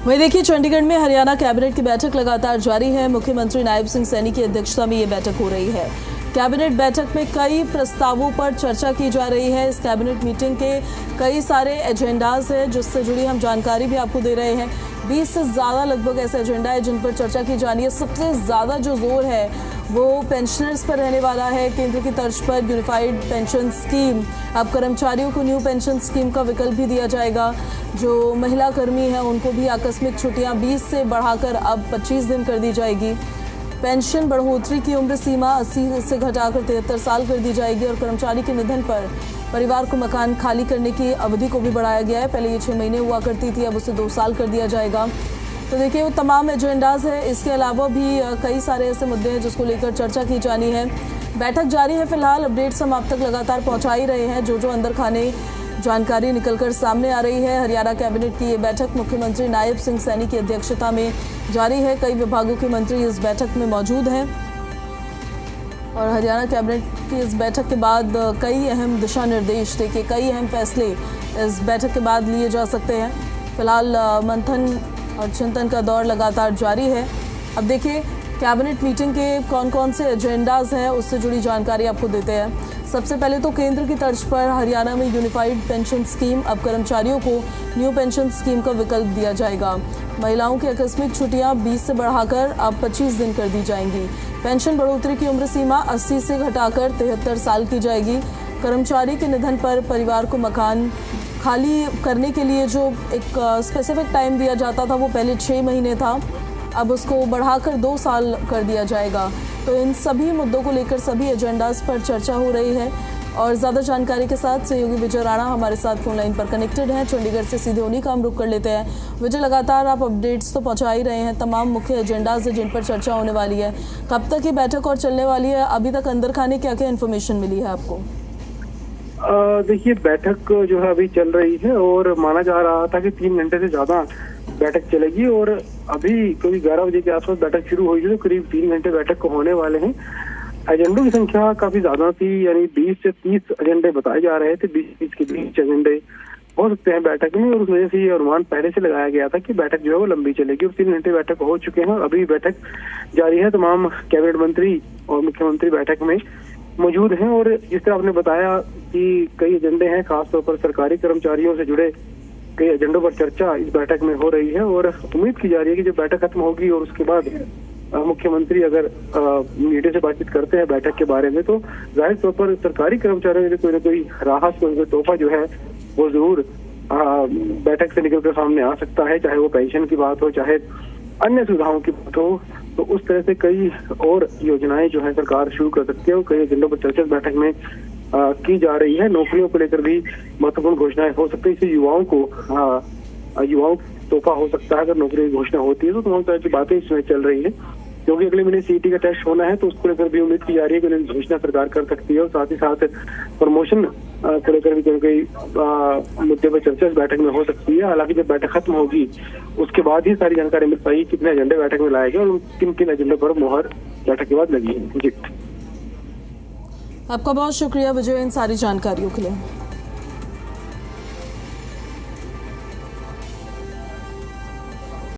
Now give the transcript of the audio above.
वहीं देखिए, चंडीगढ़ में हरियाणा कैबिनेट की बैठक लगातार जारी है। मुख्यमंत्री नायब सिंह सैनी की अध्यक्षता में ये बैठक हो रही है। कैबिनेट बैठक में कई प्रस्तावों पर चर्चा की जा रही है। इस कैबिनेट मीटिंग के कई सारे एजेंडाज हैं, जिससे जुड़ी हम जानकारी भी आपको दे रहे हैं। 20 से ज़्यादा लगभग ऐसे एजेंडा है जिन पर चर्चा की जानी है। सबसे ज़्यादा जो जोर है वो पेंशनर्स पर रहने वाला है। केंद्र की तर्ज पर यूनिफाइड पेंशन स्कीम, अब कर्मचारियों को न्यू पेंशन स्कीम का विकल्प भी दिया जाएगा। जो महिला कर्मी हैं उनको भी आकस्मिक छुट्टियां 20 से बढ़ाकर अब 25 दिन कर दी जाएगी। पेंशन बढ़ोतरी की उम्र सीमा 80 से घटाकर 73 साल कर दी जाएगी और कर्मचारी के निधन पर परिवार को मकान खाली करने की अवधि को भी बढ़ाया गया है। पहले ये 6 महीने हुआ करती थी, अब उसे 2 साल कर दिया जाएगा। तो देखिए, वो तमाम एजेंडाज है। इसके अलावा भी कई सारे ऐसे मुद्दे हैं जिसको लेकर चर्चा की जानी है। बैठक जारी है फिलहाल। अपडेट्स हम आप तक लगातार पहुंचा ही रहे हैं। जो अंदर खाने जानकारी निकलकर सामने आ रही है। हरियाणा कैबिनेट की ये बैठक मुख्यमंत्री नायब सिंह सैनी की अध्यक्षता में जारी है। कई विभागों के मंत्री इस बैठक में मौजूद हैं और हरियाणा कैबिनेट की इस बैठक के बाद कई अहम दिशा निर्देश देके कई अहम फैसले इस बैठक के बाद लिए जा सकते हैं। फिलहाल मंथन और चिंतन का दौर लगातार जारी है। अब देखिए, कैबिनेट मीटिंग के कौन कौन से एजेंडाज हैं उससे जुड़ी जानकारी आपको देते हैं। सबसे पहले तो केंद्र की तर्ज पर हरियाणा में यूनिफाइड पेंशन स्कीम, अब कर्मचारियों को न्यू पेंशन स्कीम का विकल्प दिया जाएगा। महिलाओं की आकस्मिक छुट्टियां 20 से बढ़ाकर अब 25 दिन कर दी जाएंगी। पेंशन बढ़ोतरी की उम्र सीमा 80 से घटाकर 73 साल की जाएगी। कर्मचारी के निधन पर परिवार को मकान खाली करने के लिए जो एक स्पेसिफिक टाइम दिया जाता था वो पहले 6 महीने था, अब उसको बढ़ाकर 2 साल कर दिया जाएगा। तो इन सभी मुद्दों को लेकर सभी एजेंडाज पर चर्चा हो रही है और ज़्यादा जानकारी के साथ सहयोगी विजय राणा हमारे साथ फोन लाइन पर कनेक्टेड हैं। चंडीगढ़ से सीधे उन्हीं का हम रुख कर लेते हैं। विजय, लगातार आप अपडेट्स तो पहुंचा ही रहे हैं। तमाम मुख्य एजेंडाज हैं जिन पर चर्चा होने वाली है। कब तक ये बैठक और चलने वाली है? अभी तक अंदर खाने क्या क्या इन्फॉर्मेशन मिली है आपको? देखिए, बैठक जो है अभी चल रही है और माना जा रहा था कि 3 घंटे से ज्यादा बैठक चलेगी और अभी करीब 11 बजे के आसपास बैठक शुरू हुई है, तो करीब 3 घंटे बैठक को होने वाले हैं। एजेंडों की संख्या काफी ज्यादा थी, यानी 20 से 30 एजेंडे बताए जा रहे थे। 20 के 20 एजेंडे हो सकते हैं बैठक में और उस वजह से ये अनुमान पहले से लगाया गया था कि बैठक जो है वो लंबी चलेगी और 3 घंटे बैठक हो चुके हैं और अभी बैठक जारी है। तमाम कैबिनेट मंत्री और मुख्यमंत्री बैठक में मौजूद हैं और जिस तरह आपने बताया कि कई एजेंडे हैं, खासतौर पर सरकारी कर्मचारियों से जुड़े कई एजेंडों पर चर्चा इस बैठक में हो रही है और उम्मीद की जा रही है कि जब बैठक खत्म होगी और उसके बाद मुख्यमंत्री अगर मीडिया से बातचीत करते हैं बैठक के बारे में, तो जाहिर तौर पर सरकारी कर्मचारियों के लिए कोई ना कोई राहत, कोई तोहफा जो है वो जरूर बैठक से निकलकर सामने आ सकता है, चाहे वो पेंशन की बात हो, चाहे अन्य सुविधाओं की बात हो। तो उस तरह से कई और योजनाएं जो है सरकार शुरू कर सकती है और कई एजेंडों पर चर्चा बैठक में की जा रही है। नौकरियों को लेकर भी महत्वपूर्ण घोषणाएं हो सकती है। इससे युवाओं को तोहफा हो सकता है अगर नौकरी की घोषणा होती है। तो तमाम तरह की बातें इसमें चल रही है, क्योंकि अगले महीने सीईटी का टेस्ट होना है, तो उसको लेकर भी उम्मीद की जा रही है कि घोषणा सरकार कर सकती है और साथ ही साथ प्रमोशन को लेकर भी कई मुद्दे पर चर्चा इस बैठक में हो सकती है। हालांकि जब बैठक खत्म होगी उसके बाद ही सारी जानकारी मिल पाएगी कितने एजेंडे बैठक में लाए गए और किन किन एजेंडों पर मुहर बैठक के बाद लगी है। जी, आपका बहुत शुक्रिया विजय इन सारी जानकारियों के लिए।